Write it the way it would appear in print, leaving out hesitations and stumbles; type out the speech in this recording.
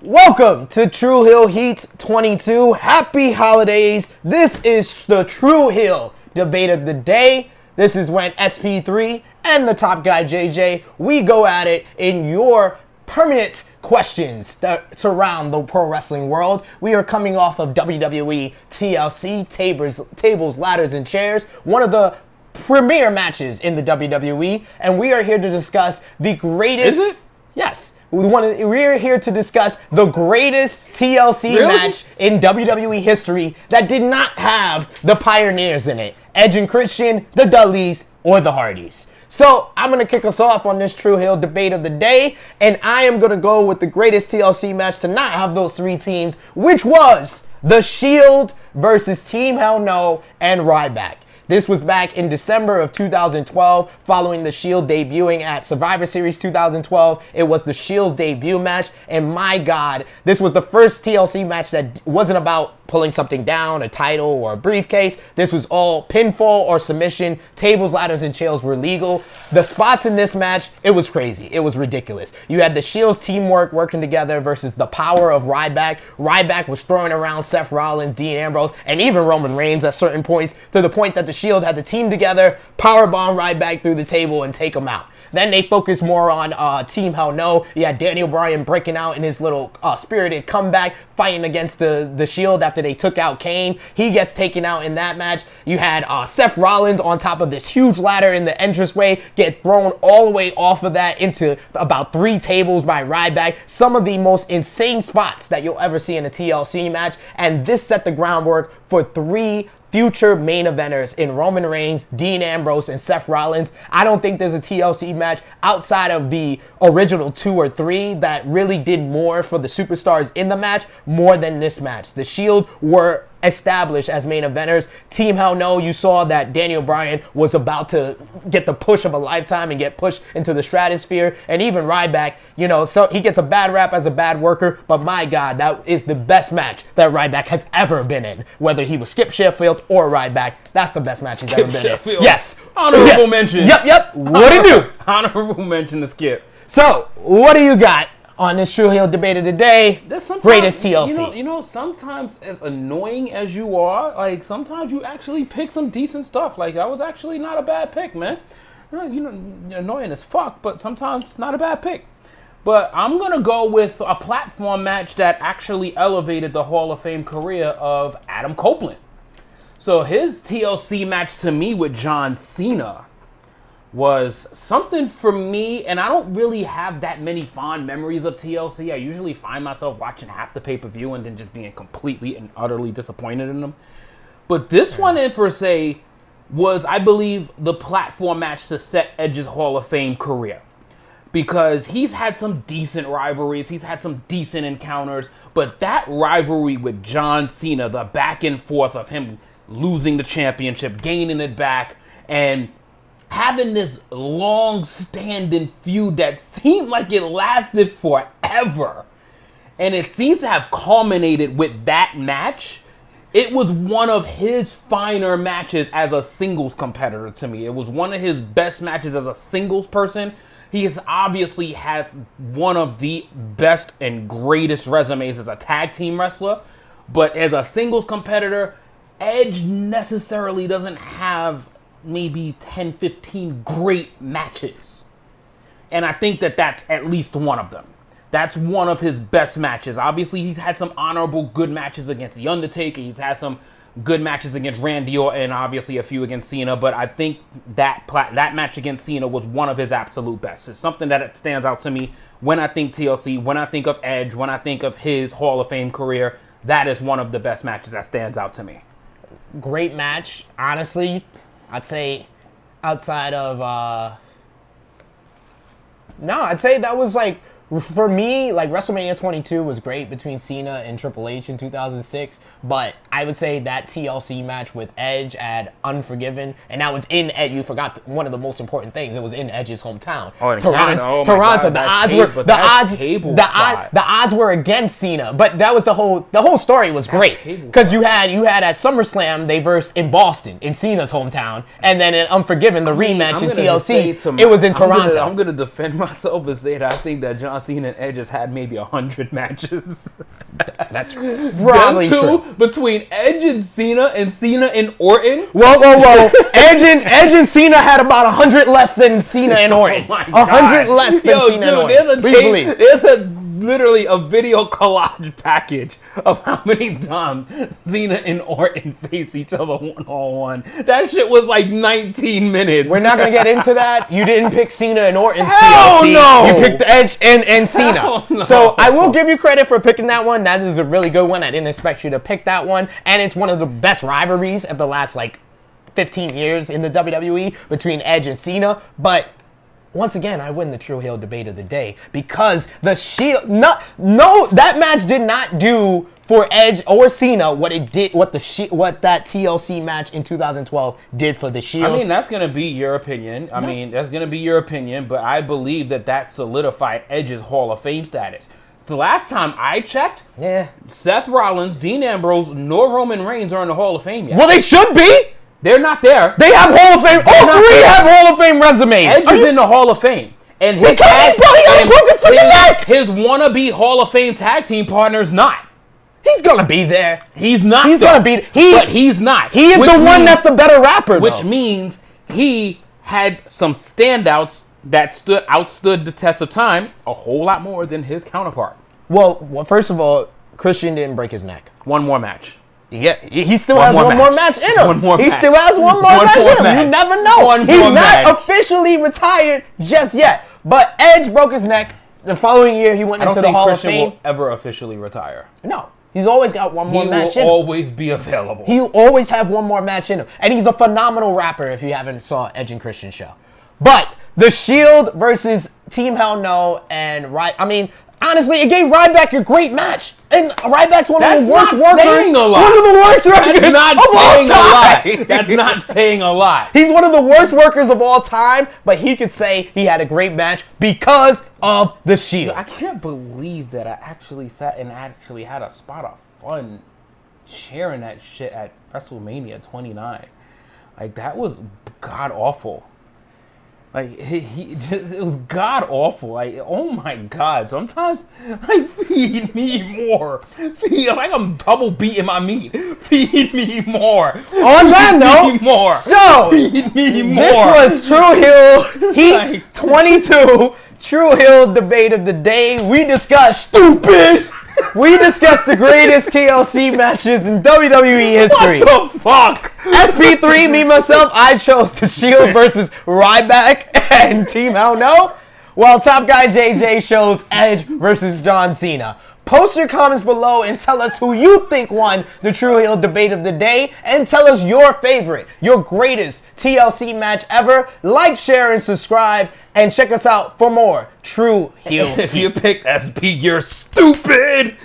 Welcome to Tru Heel Heat 22. Happy holidays. This is the Tru Heel debate of the day. This is when SP3 and the top guy JJ, we go at it in your permanent questions that surround the pro wrestling world. We are coming off of WWE TLC, tables, ladders, and chairs, one of the premier matches in the WWE, and we are here to discuss the greatest... Is it? Yes. We're here to discuss the greatest TLC match in WWE history that did not have the pioneers in it. Edge and Christian, the Dudleyz, or the Hardyz. So I'm going to kick us off on this Tru Heel debate of the day, and I am going to go with the greatest TLC match to not have those three teams, which was The Shield versus Team Hell No and Ryback. This was back in December of 2012, following The Shield debuting at Survivor Series 2012. It was The Shield's debut match, and my God, this was the first TLC match that wasn't about pulling something down, a title or a briefcase. This was all pinfall or submission. Tables, ladders, and chairs were legal. The spots in this match, it was crazy. It was ridiculous. You had The Shield's teamwork working together versus the power of Ryback. Ryback was throwing around Seth Rollins, Dean Ambrose, and even Roman Reigns at certain points, to the point that The Shield had the team together, powerbomb Ryback through the table, and take him out. Then they focused more on Team Hell No. You had Daniel Bryan breaking out in his little spirited comeback, fighting against the Shield after they took out Kane. He gets taken out in that match. You had Seth Rollins on top of this huge ladder in the entranceway, get thrown all the way off of that into about 3 tables by Ryback. Some of the most insane spots that you'll ever see in a TLC match. And this set the groundwork for 3 future main eventers in Roman Reigns, Dean Ambrose, and Seth Rollins. I don't think there's a TLC match outside of the original 2 or 3 that really did more for the superstars in the match more than this match. The Shield were established as main eventers. Team Hell No, you saw that Daniel Bryan was about to get the push of a lifetime and get pushed into the stratosphere. And even Ryback, so he gets a bad rap as a bad worker, but my God, that is the best match that Ryback has ever been in. Whether he was Skip Sheffield or Ryback, that's the best match he's ever been in. Yes. Honorable mention. Yep. What'd he do? Honorable mention to Skip. So, what do you got on this Tru Heel debate of the day? Greatest TLC. Sometimes as annoying as you are, sometimes you actually pick some decent stuff. That was actually not a bad pick, man. You're annoying as fuck, but sometimes it's not a bad pick. But I'm going to go with a platform match that actually elevated the Hall of Fame career of Adam Copeland. So his TLC match to me with John Cena was something for me, and I don't really have that many fond memories of TLC. I usually find myself watching half the pay-per-view and then just being completely and utterly disappointed in them. But this one in per se was, I believe, the platform match to set Edge's Hall of Fame career. Because he's had some decent rivalries, he's had some decent encounters, but that rivalry with John Cena, the back and forth of him losing the championship, gaining it back, and having this long-standing feud that seemed like it lasted forever. And it seemed to have culminated with that match. It was one of his finer matches as a singles competitor to me. It was one of his best matches as a singles person. He obviously has one of the best and greatest resumes as a tag team wrestler. But as a singles competitor, Edge necessarily doesn't have maybe 10, 15 great matches. And I think that that's at least one of them. That's one of his best matches. Obviously, he's had some honorable good matches against The Undertaker. He's had some good matches against Randy Orton, and obviously a few against Cena. But I think that match against Cena was one of his absolute best. It's something that stands out to me when I think TLC, when I think of Edge, when I think of his Hall of Fame career. That is one of the best matches that stands out to me. Great match, honestly. I'd say outside of, I'd say that was for me, WrestleMania 22 was great between Cena and Triple H in 2006, but I would say that TLC match with Edge at Unforgiven, and that was in Edge. You forgot one of the most important things. It was in Edge's hometown, Toronto. The odds were against Cena, but that was the whole story was great because you had at SummerSlam they versed in Boston in Cena's hometown, and then in Unforgiven the rematch in TLC it was in Toronto. I'm gonna defend myself and say that I think that John Cena and Edge has had maybe 100 matches. That's probably true. Between Edge and Cena and Orton. Whoa. Edge and Cena had about 100 less than Cena and Orton. 100 less than Cena and Orton. There's literally a video collage package of how many times Cena and Orton face each other one-on-one. That shit was like 19 minutes. We're not going to get into that. You didn't pick Cena and Orton's Hell TLC. no. You picked Edge and Cena. Hell no. So I will give you credit for picking that one. That is a really good one. I didn't expect you to pick that one. And it's one of the best rivalries of the last 15 years in the WWE between Edge and Cena. But once again, I win the Tru Heel debate of the day because the Shield, that match did not do for Edge or Cena what that TLC match in 2012 did for the Shield. I mean, that's gonna be your opinion. That's gonna be your opinion, but I believe that solidified Edge's Hall of Fame status. The last time I checked, Seth Rollins, Dean Ambrose, nor Roman Reigns are in the Hall of Fame yet. Well, they should be. They're not there. They have Hall of Fame. All three have Hall of Fame resumes. Edge is in the Hall of Fame. And his his wannabe Hall of Fame tag team partner's not. He's gonna be there. He's not. But he's not. He is the one that's the better rapper, which means he had some standouts that outstood the test of time a whole lot more than his counterpart. Well, first of all, Christian didn't break his neck. One more match. Yeah, he still has one more match in him. He still has one more match in him. You never know. He's not officially retired just yet. But Edge broke his neck. The following year, he went into the Hall of Fame. I don't think Christian will ever officially retire. No. He's always got one more match in him. He will always be available. He'll always have one more match in him. And he's a phenomenal rapper if you haven't saw Edge and Christian show. But the Shield versus Team Hell No and honestly, it gave Ryback a great match. And Ryback's one of the worst workers. Saying a lot. One of the worst workers of all time. That's not saying a lot. He's one of the worst workers of all time, but he could say he had a great match because of the Shield. I can't believe that I actually sat and actually had a spot of fun sharing that shit at WrestleMania 29. That was god awful. It was god awful. Oh my god. Sometimes feed me more. I'm double beating my meat. Feed me more. On that note, more. So feed me more. This was Tru Heel Heat 22. Tru Heel debate of the day. We discussed We discussed the greatest TLC matches in WWE history. What the fuck? SP3, me, myself, I chose the Shield versus Ryback and Team Hell No, while Top Guy JJ chose Edge versus John Cena. Post your comments below and tell us who you think won the Tru Heel debate of the day, and tell us your favorite, your greatest TLC match ever. Like, share, and subscribe, and check us out for more Tru Heel Heat. If you picked SP, you're stupid!